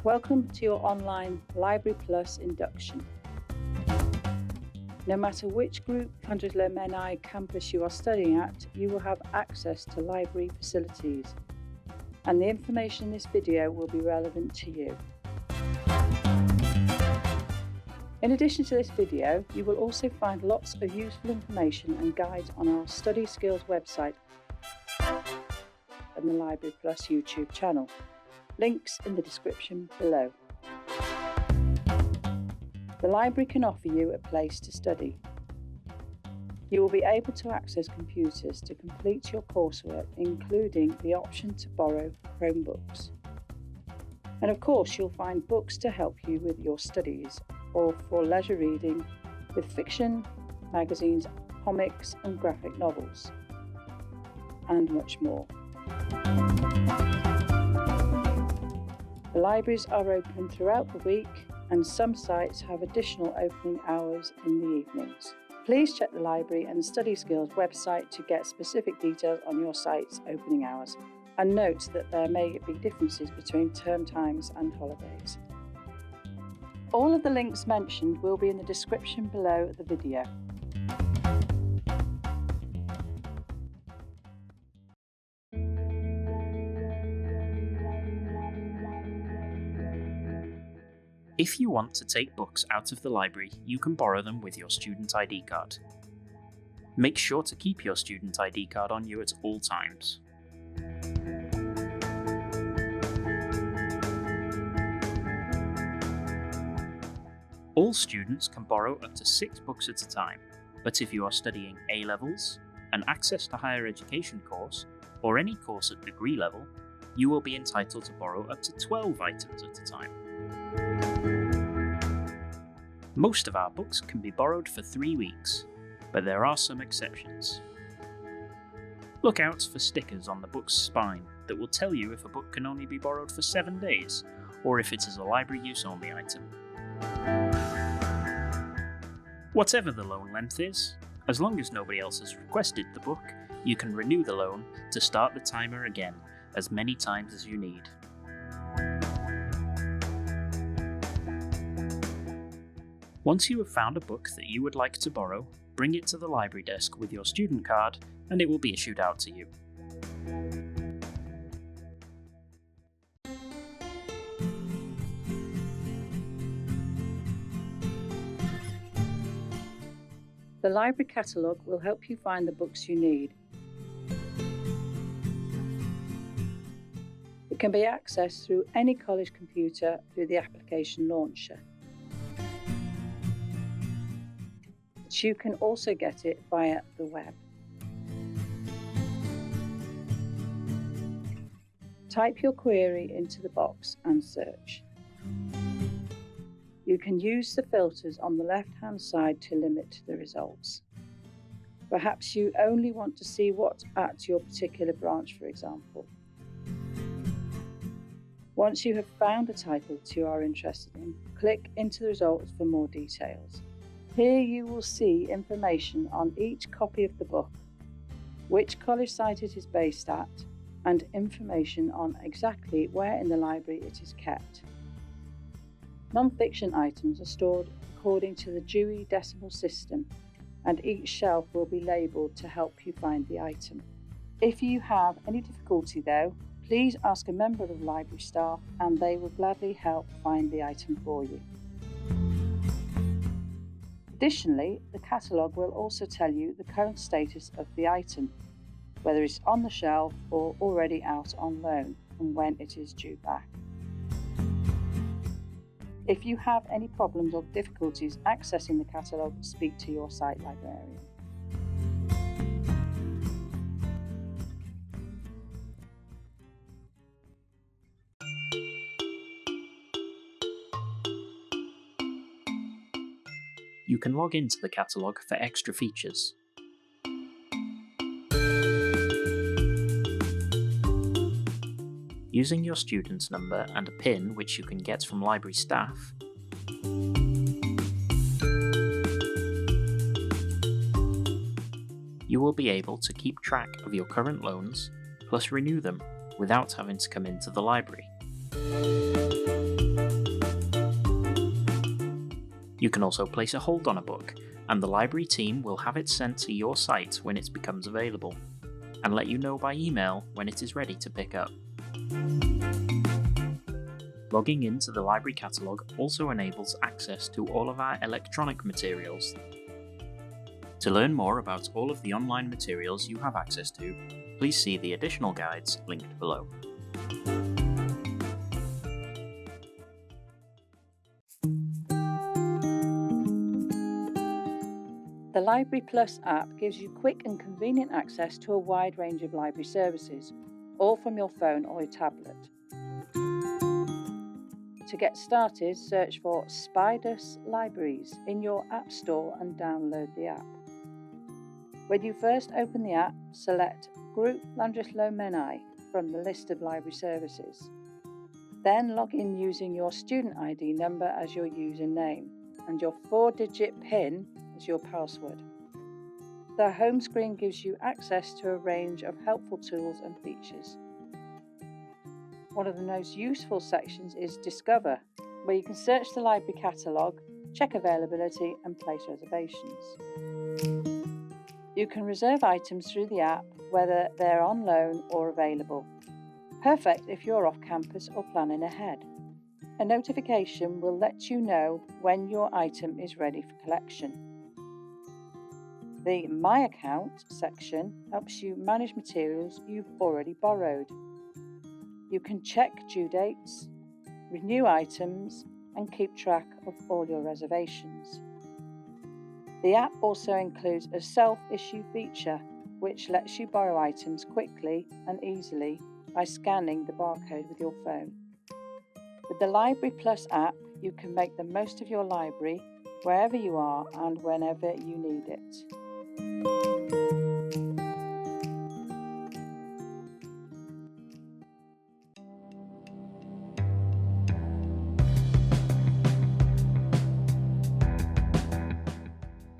Welcome to your online Library Plus induction. No matter which group Llandrillo Menai campus you are studying at, you will have access to library facilities, and the information in this video will be relevant to you. In addition to this video, you will also find lots of useful information and guides on our Study Skills website and the Library Plus YouTube channel. Links in the description below. The library can offer you a place to study. You will be able to access computers to complete your coursework, including the option to borrow Chromebooks. And of course, you'll find books to help you with your studies or for leisure reading with fiction, magazines, comics and graphic novels, and much more. The libraries are open throughout the week, and some sites have additional opening hours in the evenings. Please check the Library and Study Skills website to get specific details on your site's opening hours, and note that there may be differences between term times and holidays. All of the links mentioned will be in the description below the video. If you want to take books out of the library, you can borrow them with your student ID card. Make sure to keep your student ID card on you at all times. All students can borrow up to 6 books at a time, but if you are studying A-levels, an Access to Higher Education course, or any course at degree level, you will be entitled to borrow up to 12 items at a time. Most of our books can be borrowed for 3 weeks, but there are some exceptions. Look out for stickers on the book's spine that will tell you if a book can only be borrowed for 7 days, or if it is a library use only item. Whatever the loan length is, as long as nobody else has requested the book, you can renew the loan to start the timer again as many times as you need. Once you have found a book that you would like to borrow, bring it to the library desk with your student card and it will be issued out to you. The library catalogue will help you find the books you need. It can be accessed through any college computer through the application launcher. But you can also get it via the web. Type your query into the box and search. You can use the filters on the left-hand side to limit the results. Perhaps you only want to see what's at your particular branch, for example. Once you have found a title that you are interested in, click into the results for more details. Here you will see information on each copy of the book, which college site it is based at, and information on exactly where in the library it is kept. Non-fiction items are stored according to the Dewey Decimal System, and each shelf will be labelled to help you find the item. If you have any difficulty though, please ask a member of the library staff and they will gladly help find the item for you. Additionally, the catalogue will also tell you the current status of the item, whether it's on the shelf or already out on loan, and when it is due back. If you have any problems or difficulties accessing the catalogue, speak to your site librarian. You can log into the catalogue for extra features. Using your student's number and a PIN which you can get from library staff, you will be able to keep track of your current loans, plus renew them without having to come into the library. You can also place a hold on a book, and the library team will have it sent to your site when it becomes available, and let you know by email when it is ready to pick up. Logging into the library catalogue also enables access to all of our electronic materials. To learn more about all of the online materials you have access to, please see the additional guides linked below. The Library Plus app gives you quick and convenient access to a wide range of library services, all from your phone or your tablet. To get started, search for Spidus Libraries in your App Store and download the app. When you first open the app, select Groupe Llandrillo Menai from the list of library services. Then log in using your student ID number as your username and your 4-digit PIN as your password. The home screen gives you access to a range of helpful tools and features. One of the most useful sections is Discover, where you can search the library catalogue, check availability and place reservations. You can reserve items through the app, whether they're on loan or available. Perfect if you're off campus or planning ahead. A notification will let you know when your item is ready for collection. The My Account section helps you manage materials you've already borrowed. You can check due dates, renew items, and keep track of all your reservations. The app also includes a self-issue feature, which lets you borrow items quickly and easily by scanning the barcode with your phone. With the Library Plus app, you can make the most of your library wherever you are and whenever you need it.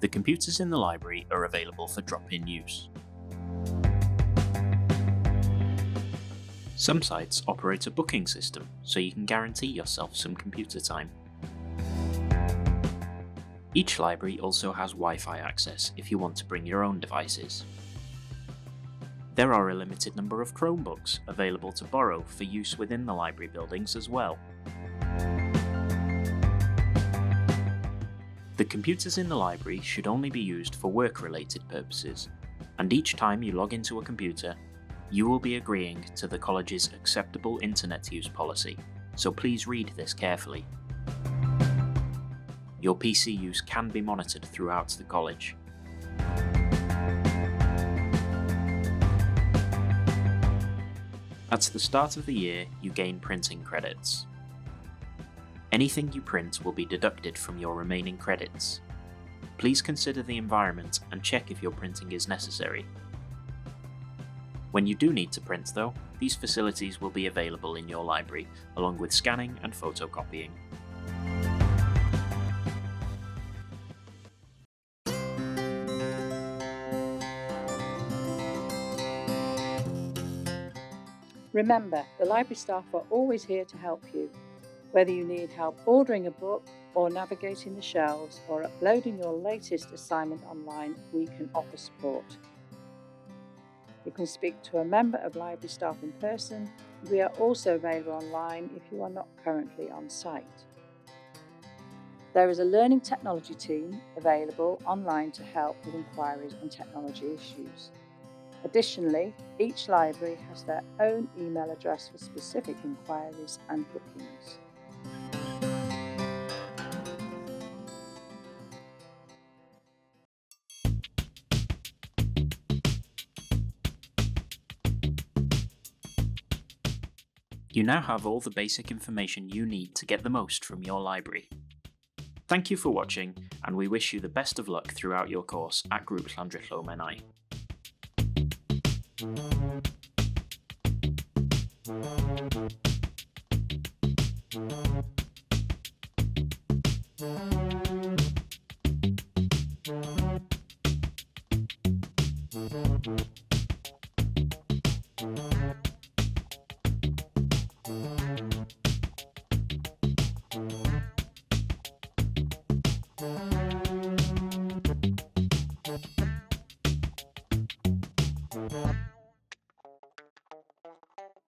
The computers in the library are available for drop-in use. Some sites operate a booking system, so you can guarantee yourself some computer time. Each library also has Wi-Fi access if you want to bring your own devices. There are a limited number of Chromebooks available to borrow for use within the library buildings as well. The computers in the library should only be used for work-related purposes, and each time you log into a computer, you will be agreeing to the college's acceptable internet use policy, so please read this carefully. Your PC use can be monitored throughout the college. At the start of the year, you gain printing credits. Anything you print will be deducted from your remaining credits. Please consider the environment and check if your printing is necessary. When you do need to print though, these facilities will be available in your library, along with scanning and photocopying. Remember, the library staff are always here to help you. Whether you need help ordering a book or navigating the shelves or uploading your latest assignment online, we can offer support. You can speak to a member of library staff in person. We are also available online if you are not currently on site. There is a learning technology team available online to help with inquiries on technology issues. Additionally, each library has their own email address for specific inquiries and bookings. You now have all the basic information you need to get the most from your library. Thank you for watching, and we wish you the best of luck throughout your course at Groupe Llandrillo Menai. you.